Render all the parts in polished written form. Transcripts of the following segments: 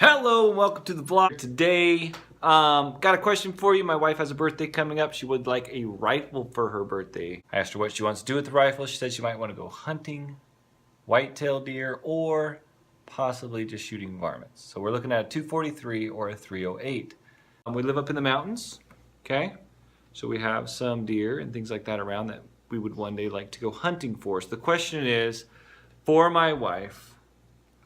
Hello and welcome to the vlog. Today, got a question for you. My wife has a birthday coming up. She would like a rifle for her birthday. I asked her what she wants to do with the rifle. She said she might want to go hunting, white-tailed deer, or possibly just shooting varmints. So we're looking at a 243 or a 308. We live up in the mountains, okay? So we have some deer and things like that around that we would one day like to go hunting for. So the question is, for my wife,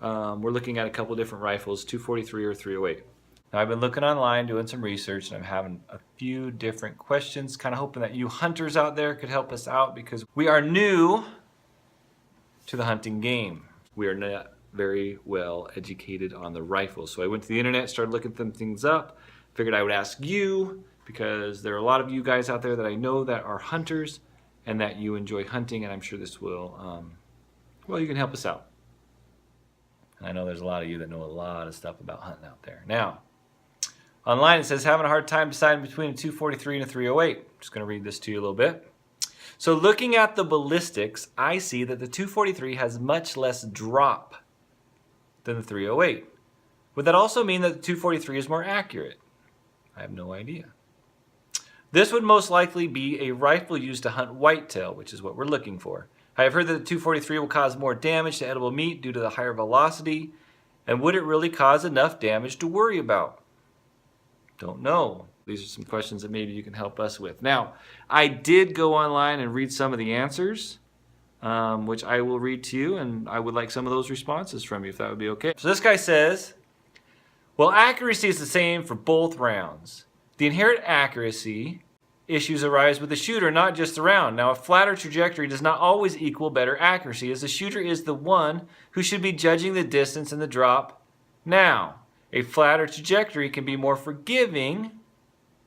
we're looking at a couple different rifles, 243 or 308. Now I've been looking online, doing some research, and I'm having a few different questions, kind of hoping that you hunters out there could help us out because we are new to the hunting game. We are not very well educated on the rifle. So I went to the internet, started looking some things up, figured I would ask you because there are a lot of you guys out there that I know that are hunters and that you enjoy hunting, and I'm sure this will, well, you can help us out. And I know there's a lot of you that know a lot of stuff about hunting out there. Now, online it says, having a hard time deciding between a 243 and a 308. I'm just going to read this to you a little bit. So looking at the ballistics, I see that the 243 has much less drop than the 308. Would that also mean that the 243 is more accurate? I have no idea. This would most likely be a rifle used to hunt whitetail, which is what we're looking for. I have heard that the 243 will cause more damage to edible meat due to the higher velocity. And would it really cause enough damage to worry about? Don't know. These are some questions that maybe you can help us with. Now, I did go online and read some of the answers, which I will read to you, and I would like some of those responses from you if that would be okay. So this guy says, well, accuracy is the same for both rounds. The inherent accuracy issues arise with the shooter, not just the round. Now, a flatter trajectory does not always equal better accuracy, as the shooter is the one who should be judging the distance and the drop. Now, a flatter trajectory can be more forgiving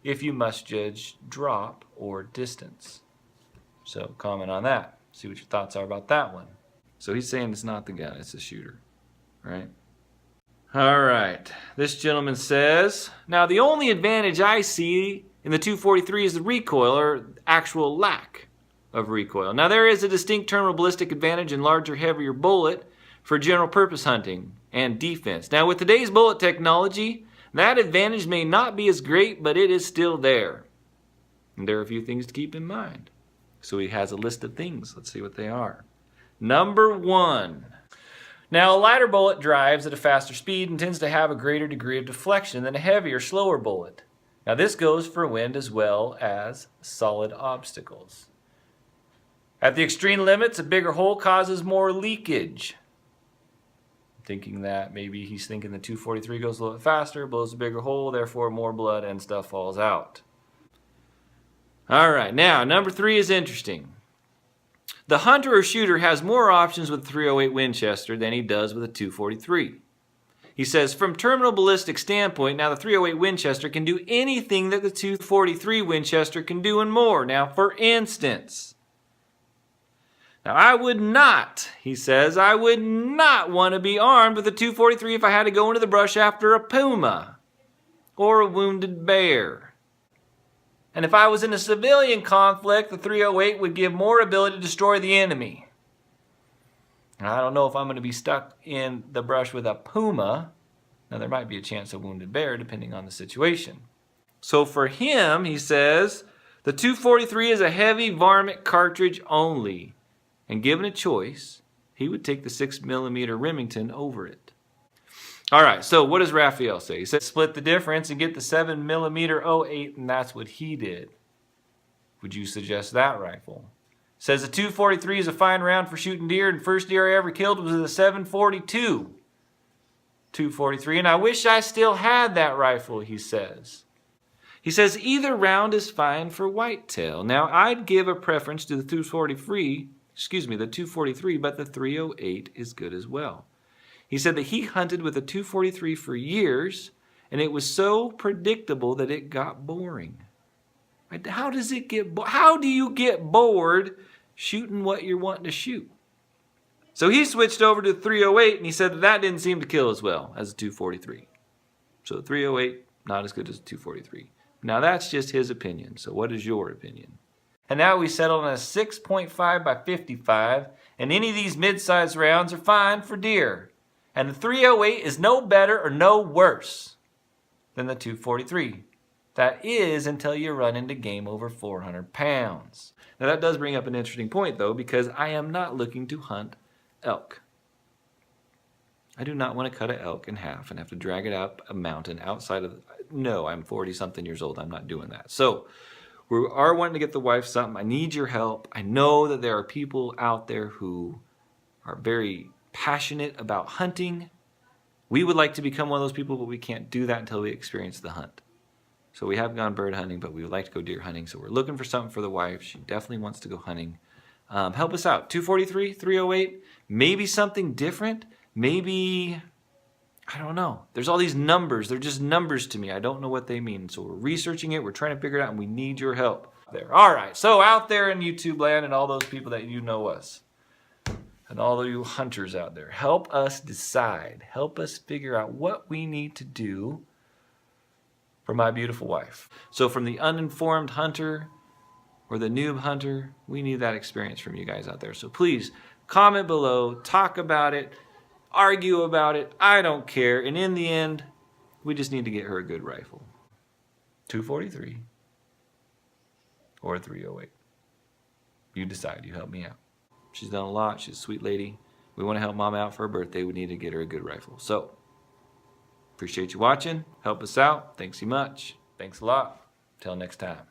if you must judge drop or distance. So comment on that. See what your thoughts are about that one. So he's saying it's not the gun, it's the shooter, right? All right, this gentleman says, now the only advantage I see in the 243 is the recoil, or actual lack of recoil. Now there is a distinct terminal ballistic advantage in larger, heavier bullet for general purpose hunting and defense. Now with today's bullet technology, that advantage may not be as great, but it is still there. And there are a few things to keep in mind. So he has a list of things. Let's see what they are. Number one. Now, a lighter bullet drives at a faster speed and tends to have a greater degree of deflection than a heavier, slower bullet. Now, this goes for wind as well as solid obstacles. At the extreme limits, a bigger hole causes more leakage. Thinking that maybe he's thinking the 243 goes a little bit faster, blows a bigger hole, therefore more blood and stuff falls out. All right, now, number three is interesting. The hunter or shooter has more options with the 308 Winchester than he does with a 243. He says, from terminal ballistic standpoint, now the 308 Winchester can do anything that the 243 Winchester can do and more. Now, for instance, now I would not, he says, I would not want to be armed with a 243 if I had to go into the brush after a puma or a wounded bear. And if I was in a civilian conflict, the 308 would give more ability to destroy the enemy. Now, I don't know if I'm going to be stuck in the brush with a puma. Now, there might be a chance of wounded bear, depending on the situation. So for him, he says, the 243 is a heavy varmint cartridge only. And given a choice, he would take the 6mm Remington over it. All right, so what does Raphael say? He said split the difference and get the 7mm 08, and that's what he did. Would you suggest that rifle? Says the 243 is a fine round for shooting deer, and first deer I ever killed was a 742 243, and I wish I still had that rifle, he says. He says either round is fine for whitetail. Now, I'd give a preference to the 243, but the 308 is good as well. He said that he hunted with a 243 for years, and it was so predictable that it got boring. How do you get bored shooting what you're wanting to shoot? So he switched over to 308, and he said that didn't seem to kill as well as a 243. So 308, not as good as a 243. Now that's just his opinion. So what is your opinion? And now we settled on a 6.5 by 55, and any of these mid-sized rounds are fine for deer. And the 308 is no better or no worse than the 243. That is until you run into game over 400 pounds. Now that does bring up an interesting point though, because I am not looking to hunt elk. I do not want to cut an elk in half and have to drag it up a mountain outside of, no, I'm 40 something years old. I'm not doing that. So we are wanting to get the wife something. I need your help. I know that there are people out there who are very passionate about hunting. We would like to become one of those people, but we can't do that until we experience the hunt. So we have gone bird hunting, but we would like to go deer hunting. So we're looking for something for the wife. She definitely wants to go hunting. Help us out. 243, 308, maybe something different. Maybe, I don't know. There's all these numbers. They're just numbers to me. I don't know what they mean. So we're researching it. We're trying to figure it out, and we need your help there. All right. So out there in YouTube land and all those people that you know us and all of you hunters out there, help us decide. Help us figure out what we need to do for my beautiful wife. So from the uninformed hunter or the noob hunter, we need that experience from you guys out there. So please comment below, talk about it, argue about it. I don't care. And in the end, we just need to get her a good rifle. 243 or 308. You decide. You help me out. She's done a lot. She's a sweet lady. We want to help Mom out for her birthday. We need to get her a good rifle. So, appreciate you watching. Help us out. Thanks so much. Thanks a lot. Till next time.